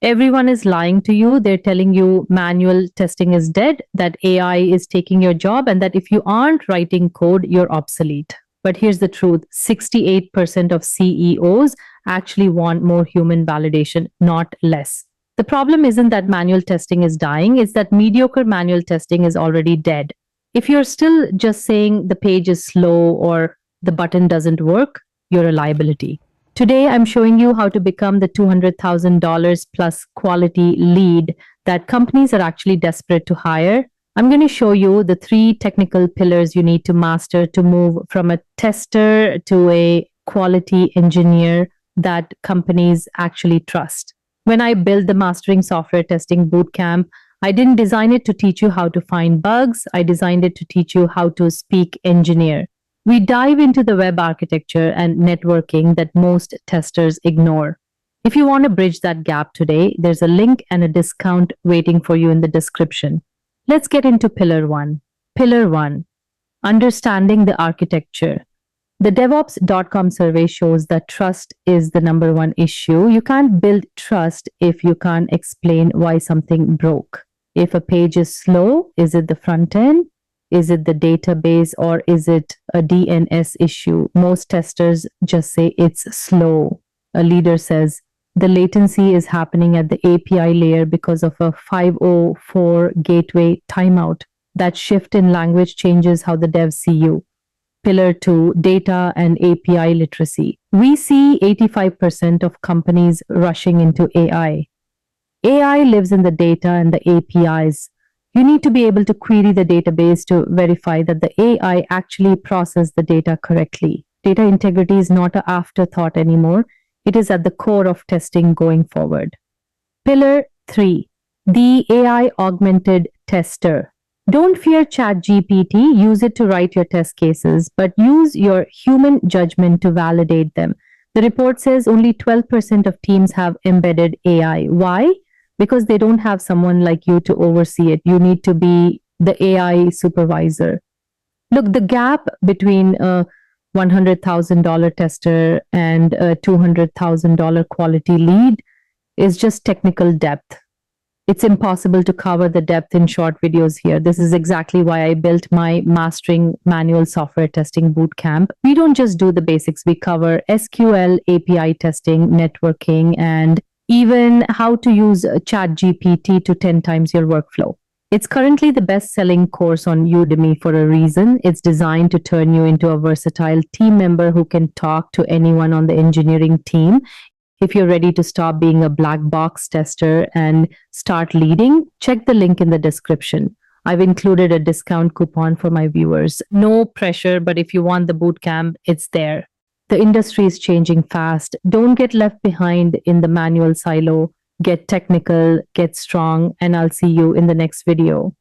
Everyone is lying to you. They're telling you manual testing is dead, that AI is taking your job, and that if you aren't writing code, you're obsolete. But here's the truth: 68% of CEOs actually want more human validation, not less. The problem isn't that manual testing is dying, it's that mediocre manual testing is already dead. If you're still just saying the page is slow or the button doesn't work, you're a liability. Today, I'm showing you how to become the $200,000 plus quality lead that companies are actually desperate to hire. I'm going to show you the three technical pillars you need to master to move from a tester to a quality engineer that companies actually trust. When I built the Mastering Software Testing Bootcamp, I didn't design it to teach you how to find bugs. I designed it to teach you how to speak engineer. We dive into the web architecture and networking that most testers ignore. If you want to bridge that gap today, there's a link and a discount waiting for you in the description. Let's get into Pillar 1. Pillar 1, understanding the architecture. The DevOps.com survey shows that trust is the number one issue. You can't build trust if you can't explain why something broke. If a page is slow, is it the front end? Is it the database, or is it a DNS issue? Most testers just say it's slow. A leader says the latency is happening at the API layer because of a 504 gateway timeout. That shift in language changes how the devs see you. Pillar 2, data and API literacy. We see 85% of companies rushing into AI. AI lives in the data and the APIs. You need to be able to query the database to verify that the AI actually processed the data correctly. Data integrity is not an afterthought anymore. It is at the core of testing going forward. Pillar 3, the AI augmented tester. Don't fear ChatGPT. Use it to write your test cases, but use your human judgment to validate them. The report says only 12% of teams have embedded AI. Why? Because they don't have someone like you to oversee it. You need to be the AI supervisor. Look, the gap between a $100,000 tester and a $200,000 quality lead is just technical depth. It's impossible to cover the depth in short videos here. This is exactly why I built my Mastering Manual Software Testing Bootcamp. We don't just do the basics. We cover SQL, API testing, networking, and even how to use ChatGPT to 10 times your workflow. It's currently the best-selling course on Udemy for a reason. It's designed to turn you into a versatile team member who can talk to anyone on the engineering team. If you're ready to stop being a black box tester and start leading, check the link in the description. I've included a discount coupon for my viewers. No pressure, but if you want the bootcamp, it's there. The industry is changing fast. Don't get left behind in the manual silo. Get technical, get strong, and I'll see you in the next video.